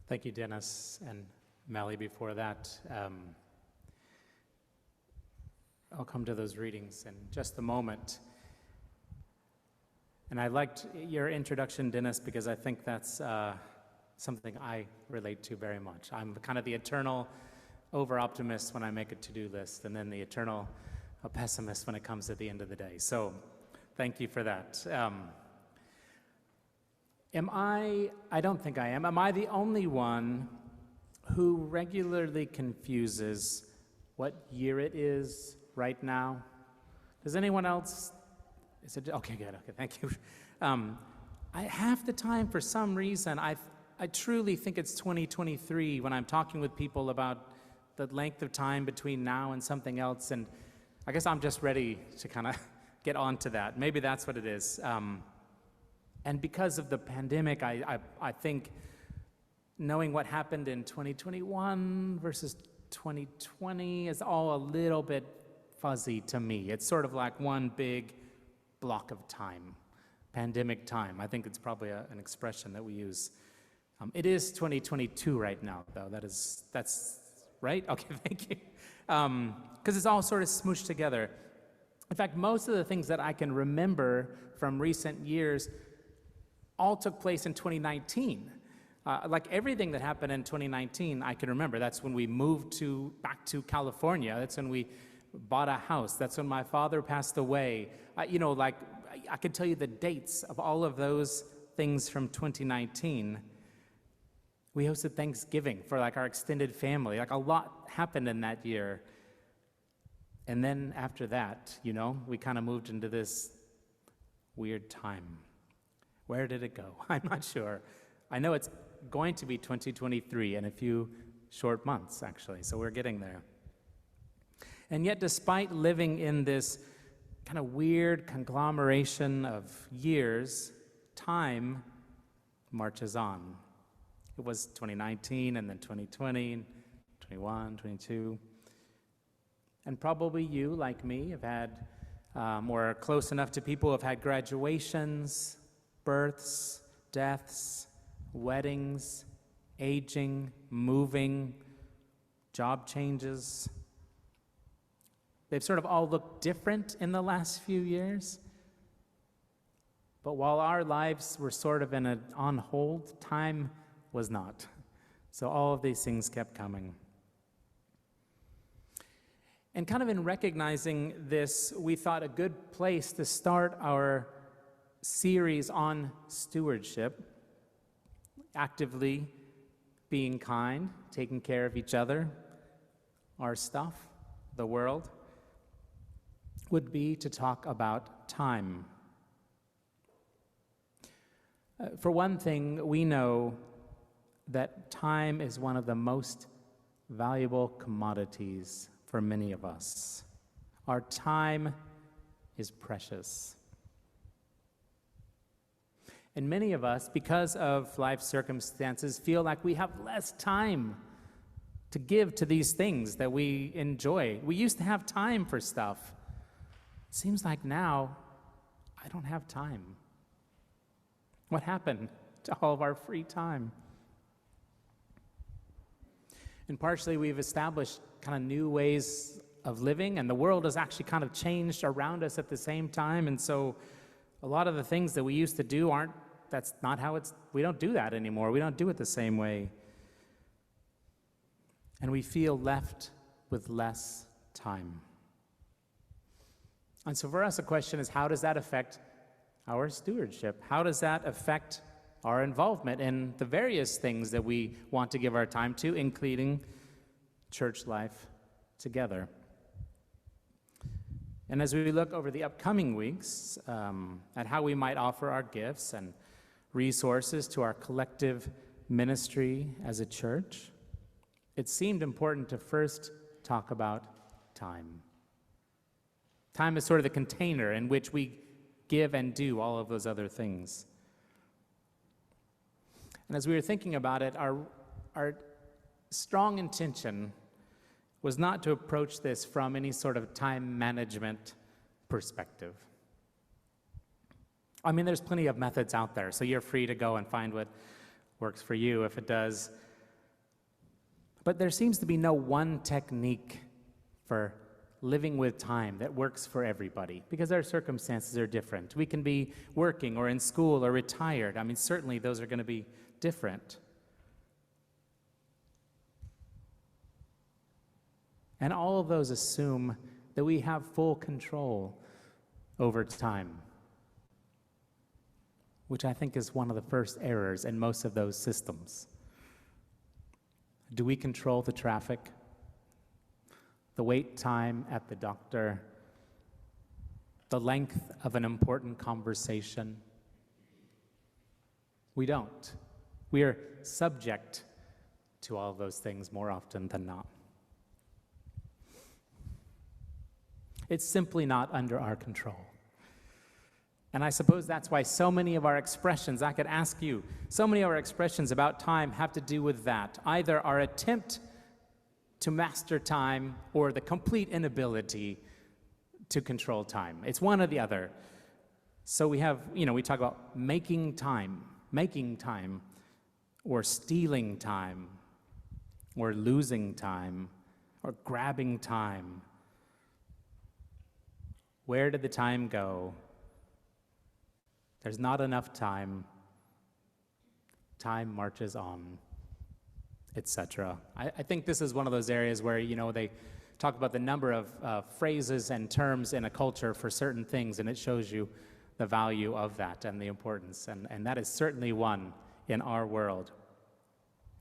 Thank you, Dennis, and Melly before that. I'll come to those readings in just a moment. And I liked your introduction, Dennis, because I think that's something I relate to very much. I'm kind of the eternal over-optimist when I make a to-do list, and then the eternal pessimist when it comes at the end of the day. So thank you for that. I don't think I am I the only one who regularly confuses what year it is right now? Does anyone else? Okay, good, okay, thank you. Half the time, for some reason, I truly think it's 2023 when I'm talking with people about the length of time between now and something else, and I guess I'm just ready to kind of get on to that. Maybe that's what it is. And because of the pandemic, I think knowing what happened in 2021 versus 2020 is all a little bit fuzzy to me. It's sort of like one big block of time, pandemic time. I think it's probably an expression that we use. It is 2022 right now, though. That's right? Okay, thank you. Because it's all sort of smooshed together. In fact, most of the things that I can remember from recent years all took place in 2019. Like everything that happened in 2019, I can remember. That's when we moved back to California. That's when we bought a house. That's when my father passed away. I could tell you the dates of all of those things from 2019. We hosted Thanksgiving for like our extended family. Like a lot happened in that year. And then after that, we kind of moved into this weird time. Where did it go? I'm not sure. I know it's going to be 2023 in a few short months, actually, so we're getting there. And yet, despite living in this kind of weird conglomeration of years, time marches on. It was 2019, and then 2020, 21, 22. And probably you, like me, have had, or close enough to people who have had graduations, births, deaths, weddings, aging, moving, job changes. They've sort of all looked different in the last few years. But while our lives were sort of on hold, time was not. So all of these things kept coming. And kind of in recognizing this, we thought a good place to start our series on stewardship, actively being kind, taking care of each other, our stuff, the world, would be to talk about time. For one thing, we know that time is one of the most valuable commodities for many of us. Our time is precious. And many of us, because of life circumstances, feel like we have less time to give to these things that we enjoy. We used to have time for stuff. It seems like now, I don't have time. What happened to all of our free time? And partially, we've established kind of new ways of living, and the world has actually kind of changed around us at the same time. And so a lot of the things that we used to do that's not how we don't do that anymore. We don't do it the same way. And we feel left with less time. And so for us, the question is, how does that affect our stewardship? How does that affect our involvement in the various things that we want to give our time to, including church life together? And as we look over the upcoming weeks at how we might offer our gifts and resources to our collective ministry as a church, it seemed important to first talk about time. Time is sort of the container in which we give and do all of those other things. And as we were thinking about it, our strong intention was not to approach this from any sort of time management perspective. There's plenty of methods out there, so you're free to go and find what works for you if it does. But there seems to be no one technique for living with time that works for everybody, because our circumstances are different. We can be working or in school or retired. I mean, certainly those are going to be different. And all of those assume that we have full control over time, which I think is one of the first errors in most of those systems. Do we control the traffic, the wait time at the doctor, the length of an important conversation? We don't. We are subject to all of those things more often than not. It's simply not under our control. And I suppose that's why so many of our expressions, I could ask you, so many of our expressions about time have to do with that. Either our attempt to master time or the complete inability to control time. It's one or the other. So we have, we talk about making time, or stealing time, or losing time, or grabbing time. Where did the time go? There's not enough time. Time marches on, etc. I think this is one of those areas where, they talk about the number of phrases and terms in a culture for certain things, and it shows you the value of that and the importance. And that is certainly one in our world.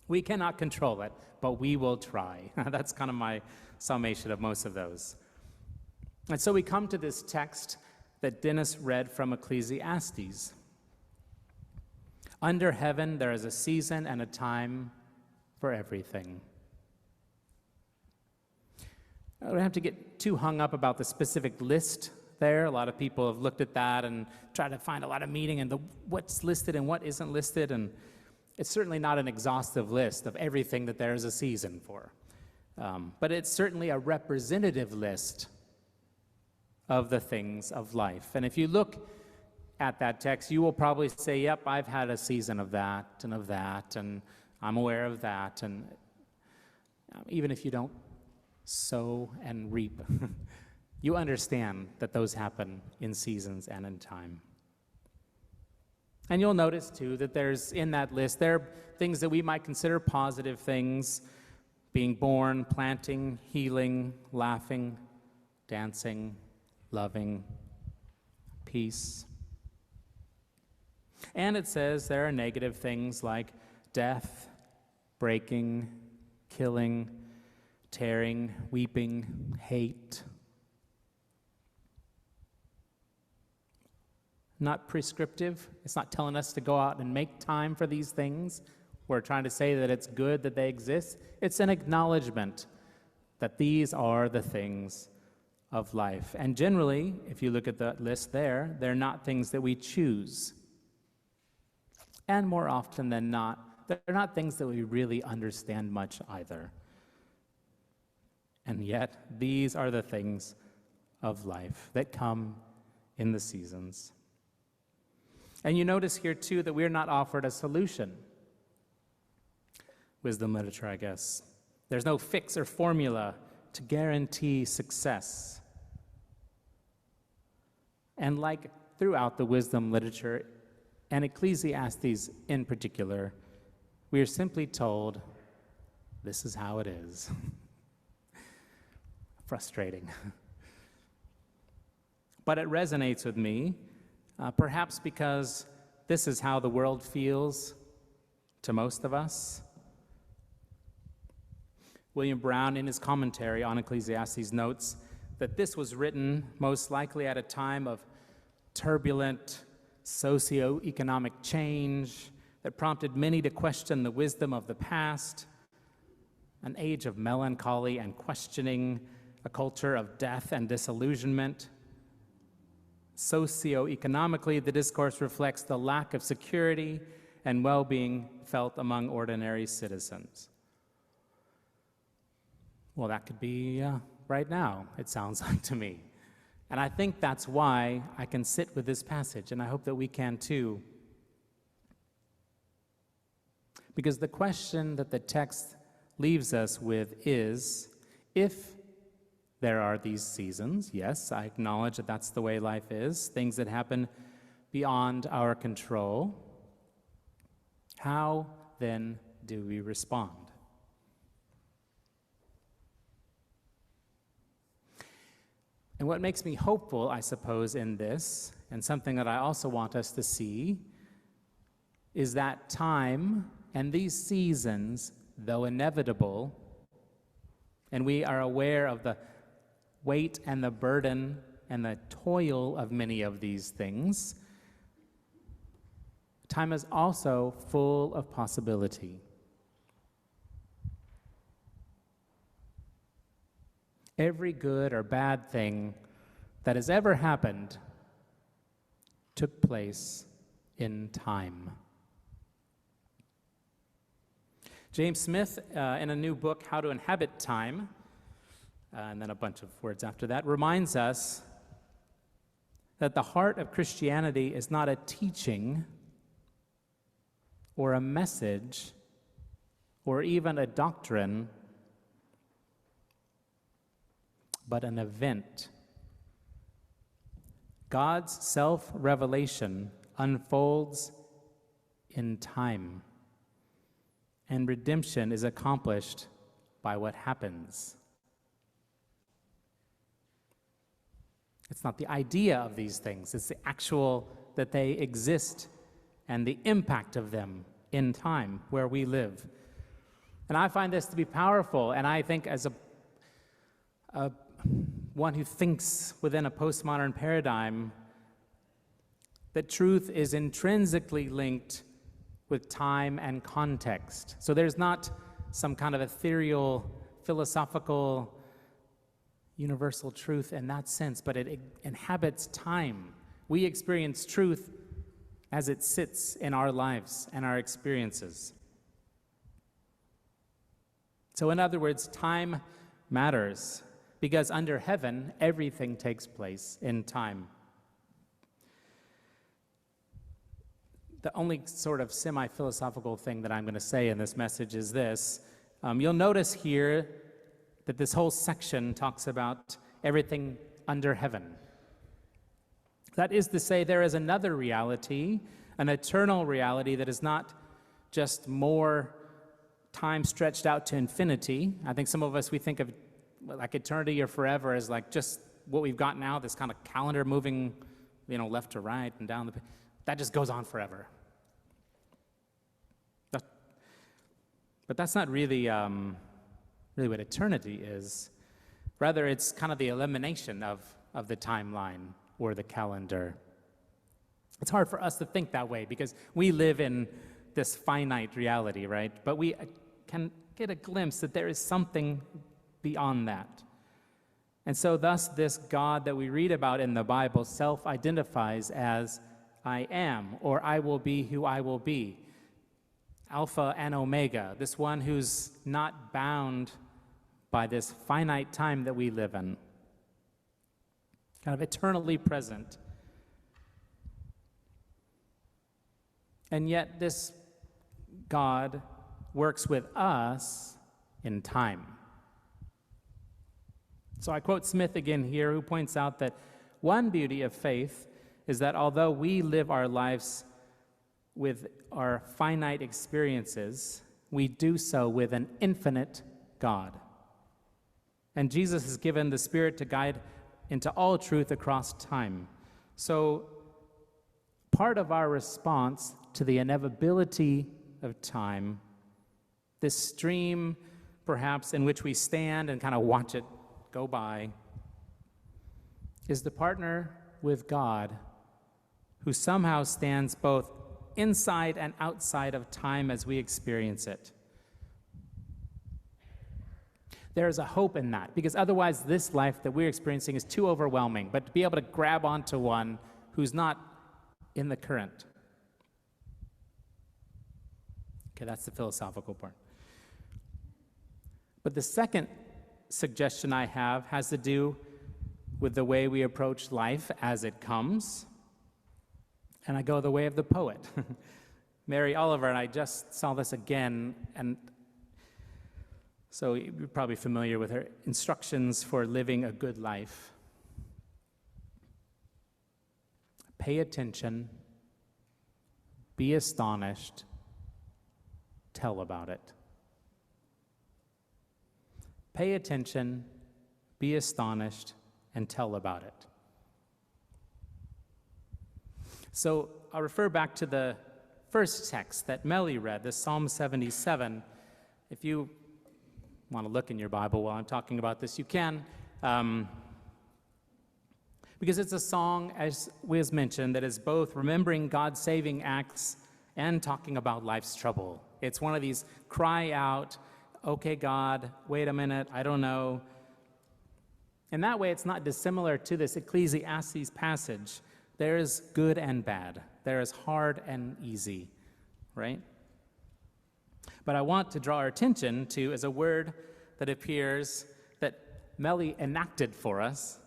We cannot control it, but we will try. That's kind of my summation of most of those. And so we come to this text that Dennis read from Ecclesiastes. Under heaven, there is a season and a time for everything. I don't have to get too hung up about the specific list there. A lot of people have looked at that and tried to find a lot of meaning in what's listed and what isn't listed. And it's certainly not an exhaustive list of everything that there is a season for. But it's certainly a representative list of the things of life. And if you look at that text, you will probably say, yep, I've had a season of that, and I'm aware of that. And even if you don't sow and reap, you understand that those happen in seasons and in time. And you'll notice, too, that there's, in that list, there are things that we might consider positive things: being born, planting, healing, laughing, dancing, loving, peace. And it says there are negative things like death, breaking, killing, tearing, weeping, hate. Not prescriptive. It's not telling us to go out and make time for these things. We're trying to say that it's good that they exist. It's an acknowledgement that these are the things of life. And generally, if you look at the list there, they're not things that we choose. And more often than not, they're not things that we really understand much either. And yet, these are the things of life that come in the seasons. And you notice here, too, that we're not offered a solution. Wisdom literature, I guess. There's no fix or formula to guarantee success. And like throughout the wisdom literature, and Ecclesiastes in particular, we are simply told, this is how it is. Frustrating. But it resonates with me, perhaps because this is how the world feels to most of us. William Brown, in his commentary on Ecclesiastes, notes that this was written most likely at a time of turbulent socio-economic change that prompted many to question the wisdom of the past, an age of melancholy and questioning, a culture of death and disillusionment. Socio-economically, the discourse reflects the lack of security and well-being felt among ordinary citizens. Well, that could be right now, it sounds like to me. And I think that's why I can sit with this passage, and I hope that we can too. Because the question that the text leaves us with is, if there are these seasons, yes, I acknowledge that that's the way life is, things that happen beyond our control, how then do we respond? And what makes me hopeful, I suppose, in this, and something that I also want us to see, is that time and these seasons, though inevitable, and we are aware of the weight and the burden and the toil of many of these things, time is also full of possibility. Every good or bad thing that has ever happened took place in time. James Smith, in a new book, How to Inhabit Time, and then a bunch of words after that, reminds us that the heart of Christianity is not a teaching or a message or even a doctrine, but an event. God's self-revelation unfolds in time, and redemption is accomplished by what happens. It's not the idea of these things, it's the actual that they exist and the impact of them in time where we live. And I find this to be powerful, and I think as a one who thinks within a postmodern paradigm that truth is intrinsically linked with time and context. So there's not some kind of ethereal, philosophical, universal truth in that sense, but it inhabits time. We experience truth as it sits in our lives and our experiences. So in other words, time matters, because under heaven, everything takes place in time. The only sort of semi-philosophical thing that I'm going to say in this message is this. You'll notice here that this whole section talks about everything under heaven. That is to say, there is another reality, an eternal reality that is not just more time stretched out to infinity. I think some of us, we think of like eternity or forever as like just what we've got now, this kind of calendar moving, left to right and down that just goes on forever. But that's not really what eternity is. Rather, it's kind of the elimination of the timeline or the calendar. It's hard for us to think that way because we live in this finite reality, right? But we can get a glimpse that there is something beyond that. And so thus this God that we read about in the Bible self-identifies as I am, or I will be who I will be. Alpha and Omega, this one who's not bound by this finite time that we live in. Kind of eternally present. And yet this God works with us in time. So I quote Smith again here, who points out that one beauty of faith is that although we live our lives with our finite experiences, we do so with an infinite God. And Jesus has given the Spirit to guide into all truth across time. So part of our response to the inevitability of time, this stream perhaps in which we stand and kind of watch it go by, is to partner with God, who somehow stands both inside and outside of time as we experience it. There is a hope in that, because otherwise this life that we're experiencing is too overwhelming. But to be able to grab onto one who's not in the current. Okay, that's the philosophical part. But the second suggestion I have has to do with the way we approach life as it comes. And I go the way of the poet. Mary Oliver, and I just saw this again, and So you're probably familiar with her instructions for living a good life. Pay attention, be astonished, tell about it. Pay attention, be astonished, and tell about it. So I'll refer back to the first text that Melly read, this Psalm 77. If you want to look in your Bible while I'm talking about this, you can. Because it's a song, as was mentioned, that is both remembering God's saving acts and talking about life's trouble. It's one of these cry out, okay, God, wait a minute, I don't know. In that way, it's not dissimilar to this Ecclesiastes passage. There is good and bad. There is hard and easy, right? But I want to draw our attention to is a word that appears that Melly enacted for us.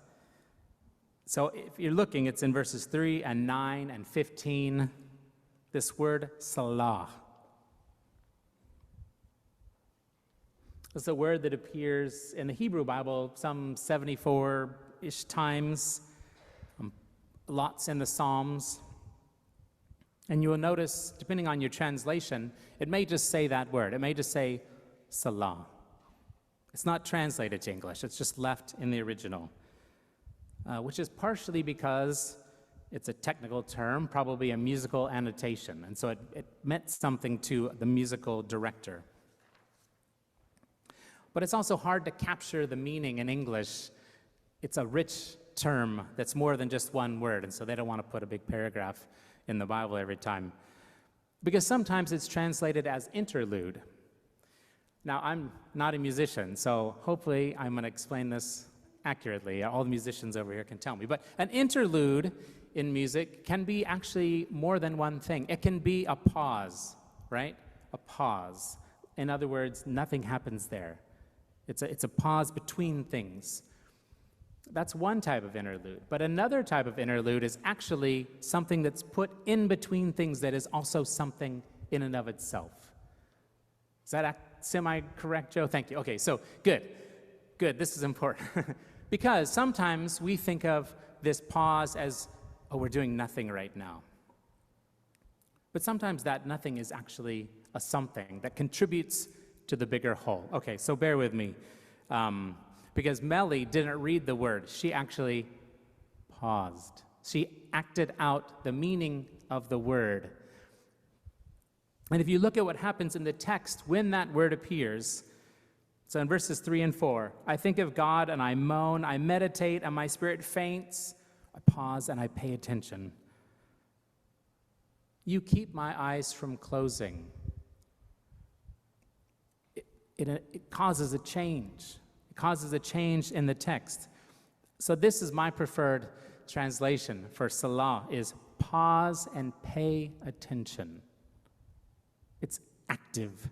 So if you're looking, it's in verses 3 and 9 and 15. This word, salah. It's a word that appears in the Hebrew Bible some 74-ish times, lots in the Psalms. And you will notice, depending on your translation, it may just say that word. It may just say salah. It's not translated to English. It's just left in the original, which is partially because it's a technical term, probably a musical annotation. And so it meant something to the musical director. But it's also hard to capture the meaning in English. It's a rich term that's more than just one word, and so they don't want to put a big paragraph in the Bible every time. Because sometimes it's translated as interlude. Now, I'm not a musician, so hopefully I'm going to explain this accurately. All the musicians over here can tell me. But an interlude in music can be actually more than one thing. It can be a pause, right? A pause. In other words, nothing happens there. It's a pause between things. That's one type of interlude. But another type of interlude is actually something that's put in between things that is also something in and of itself. Is that semi-correct, Joe? Thank you. Okay, so good. This is important. Because sometimes we think of this pause as, oh, we're doing nothing right now. But sometimes that nothing is actually a something that contributes to the bigger whole. Okay, so bear with me. Because Melly didn't read the word. She actually paused. She acted out the meaning of the word. And if you look at what happens in the text when that word appears, so in verses 3 and 4, I think of God and I moan, I meditate and my spirit faints. I pause and I pay attention. You keep my eyes from closing. It causes a change. It causes a change in the text. So this is my preferred translation for Salah, is pause and pay attention. It's active.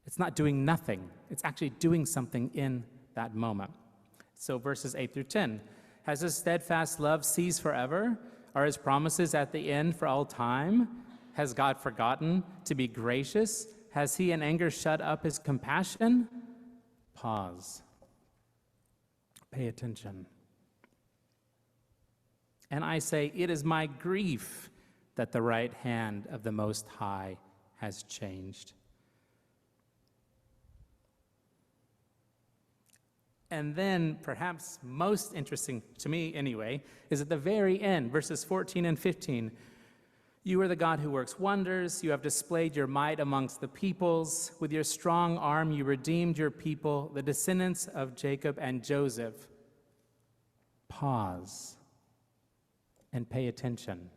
It's not doing nothing. It's actually doing something in that moment. So verses 8 through 10. Has his steadfast love ceased forever? Are his promises at the end for all time? Has God forgotten to be gracious? Has he in anger shut up his compassion? Pause. Pay attention. And I say, it is my grief that the right hand of the Most High has changed. And then, perhaps most interesting to me anyway, is at the very end, verses 14 and 15. You are the God who works wonders. You have displayed your might amongst the peoples. With your strong arm, you redeemed your people, the descendants of Jacob and Joseph. Pause and pay attention.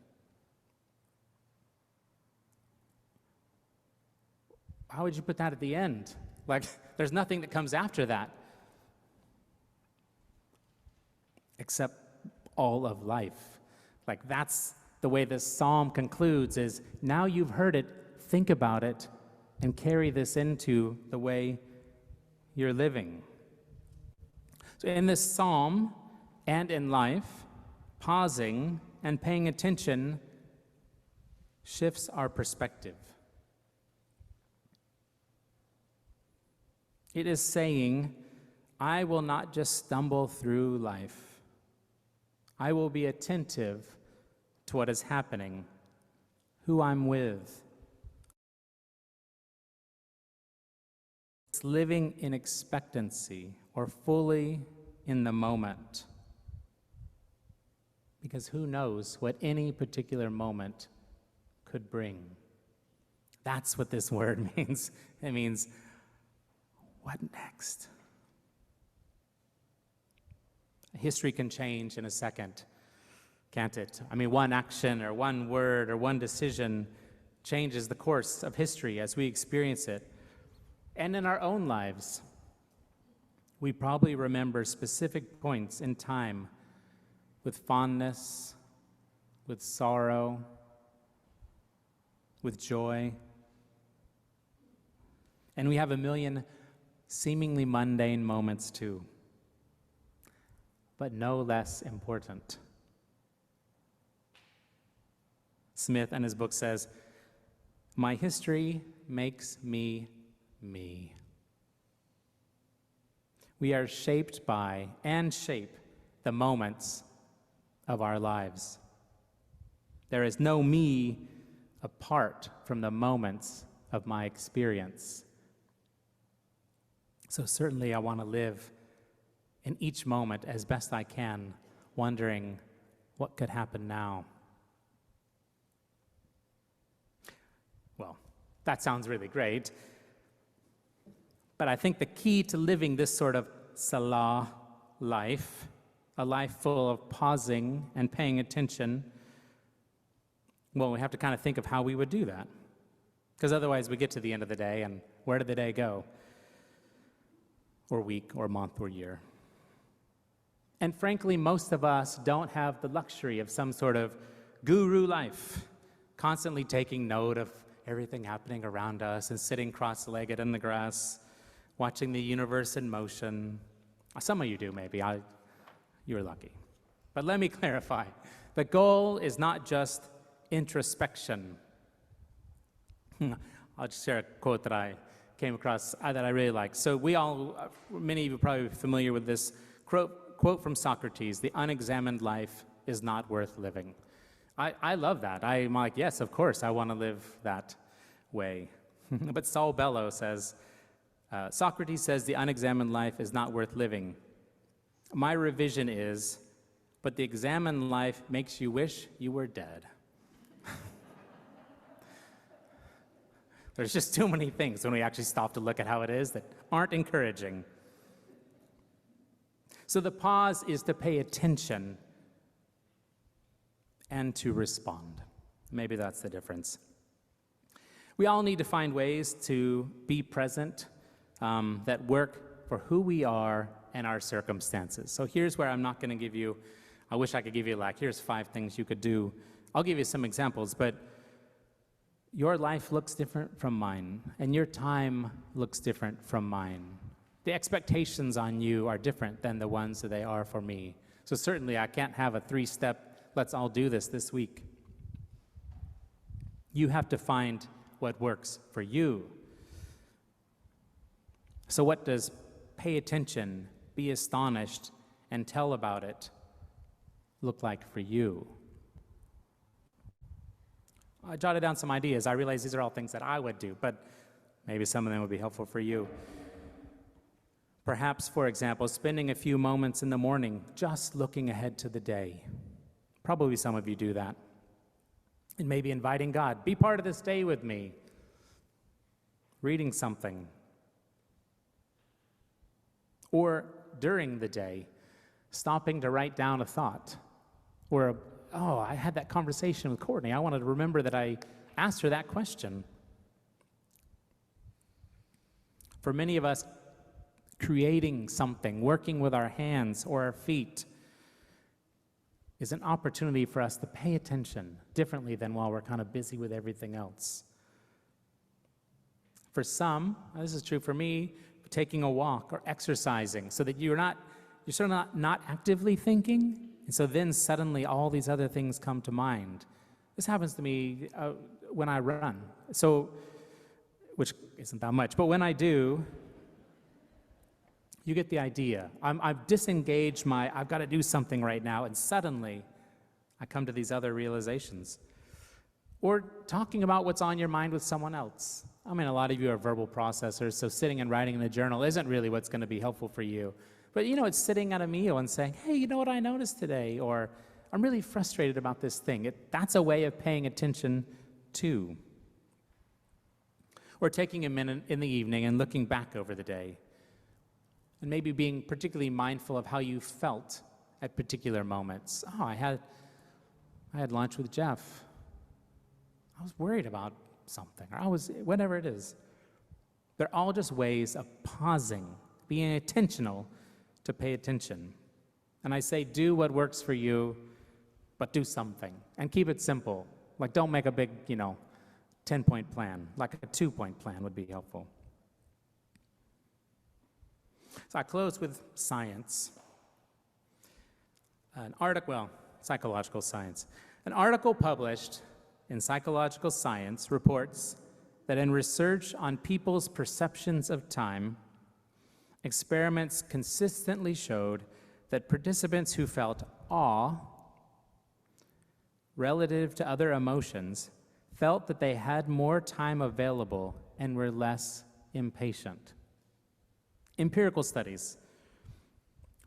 How would you put that at the end? Like, there's nothing that comes after that except all of life. Like, that's the way this psalm concludes, is now you've heard it, think about it, and carry this into the way you're living. So in this psalm and in life, pausing and paying attention shifts our perspective. It is saying, I will not just stumble through life. I will be attentive to what is happening, who I'm with. It's living in expectancy or fully in the moment. Because who knows what any particular moment could bring. That's what this word means. It means, what next? History can change in a second, can't it? I mean, one action or one word or one decision changes the course of history as we experience it. And in our own lives, we probably remember specific points in time with fondness, with sorrow, with joy. And we have a million seemingly mundane moments too, but no less important. Smith in his book says, my history makes me me. We are shaped by and shape the moments of our lives. There is no me apart from the moments of my experience. So certainly I want to live in each moment as best I can, wondering what could happen now. Well, that sounds really great. But I think the key to living this sort of Salah life, a life full of pausing and paying attention, well, we have to kind of think of how we would do that. Because otherwise we get to the end of the day, and where did the day go? Or week, or month, or year. And frankly, most of us don't have the luxury of some sort of guru life, constantly taking note of everything happening around us and sitting cross-legged in the grass, watching the universe in motion. Some of you do, maybe. You're lucky. But let me clarify. The goal is not just introspection. I'll just share a quote that I came across that I really like. So many of you are probably familiar with this quote from Socrates, the unexamined life is not worth living. I love that. I'm like, yes, of course, I want to live that way. But Saul Bellow says, Socrates says the unexamined life is not worth living. My revision is, but the examined life makes you wish you were dead. There's just too many things when we actually stop to look at how it is that aren't encouraging. So the pause is to pay attention and to respond. Maybe that's the difference. We all need to find ways to be present that work for who we are and our circumstances. So here's where I'm not going to give you, I wish I could give you here's 5 things you could do. I'll give you some examples, but your life looks different from mine, and your time looks different from mine. The expectations on you are different than the ones that they are for me. So certainly I can't have a 3-step, let's all do this week. You have to find what works for you. So what does pay attention, be astonished, and tell about it look like for you? I jotted down some ideas. I realize these are all things that I would do, but maybe some of them would be helpful for you. Perhaps, for example, spending a few moments in the morning just looking ahead to the day. Probably some of you do that. And maybe inviting God, be part of this day with me. Reading something. Or during the day, stopping to write down a thought. Or, I had that conversation with Courtney. I wanted to remember that I asked her that question. For many of us, creating something, working with our hands or our feet, is an opportunity for us to pay attention differently than while we're kind of busy with everything else. For some, this is true for me, taking a walk or exercising so that you're sort of not actively thinking, and so then suddenly all these other things come to mind. This happens to me when I run, which isn't that much, but when I do, You get the idea. I've disengaged I've got to do something right now, and suddenly I come to these other realizations. Or talking about what's on your mind with someone else. I mean, a lot of you are verbal processors, so sitting and writing in a journal isn't really what's going to be helpful for you. But it's sitting at a meal and saying, hey, you know what I noticed today? Or I'm really frustrated about this thing. That's a way of paying attention too. Or taking a minute in the evening and looking back over the day. And maybe being particularly mindful of how you felt at particular moments. Oh, I had lunch with Jeff. I was worried about something, or whatever it is. They're all just ways of pausing, being intentional to pay attention. And I say, do what works for you, but do something. And keep it simple. Like, don't make a big, 10-point plan. Like a 2-point plan would be helpful. So I close with science. Psychological science. An article published in Psychological Science reports that in research on people's perceptions of time, experiments consistently showed that participants who felt awe relative to other emotions felt that they had more time available and were less impatient. Empirical studies.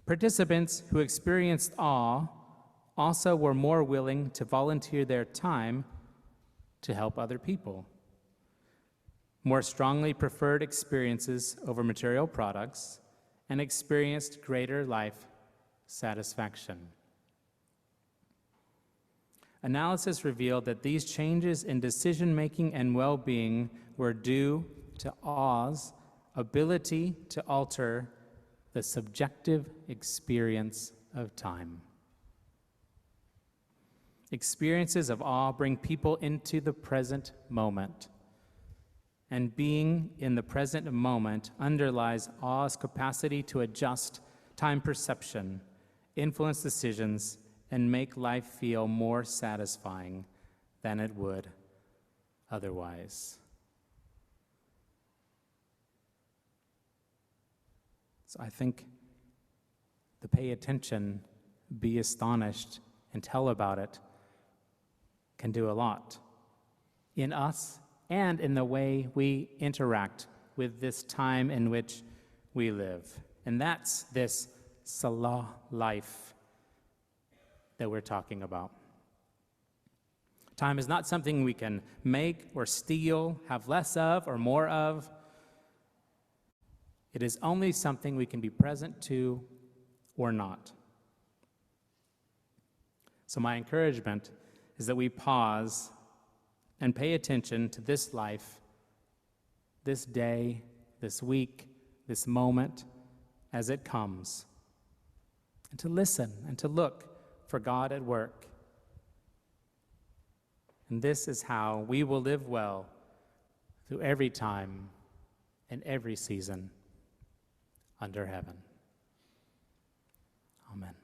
Participants who experienced awe also were more willing to volunteer their time to help other people, more strongly preferred experiences over material products, and experienced greater life satisfaction. Analysis revealed that these changes in decision-making and well-being were due to awe's ability to alter the subjective experience of time. Experiences of awe bring people into the present moment. And being in the present moment underlies awe's capacity to adjust time perception, influence decisions, and make life feel more satisfying than it would otherwise. So I think the pay attention, be astonished, and tell about it can do a lot in us and in the way we interact with this time in which we live. And that's this Salah life that we're talking about. Time is not something we can make or steal, have less of or more of. It is only something we can be present to or not. So my encouragement is that we pause and pay attention to this life, this day, this week, this moment as it comes, and to listen and to look for God at work. And this is how we will live well through every time and every season under heaven. Amen.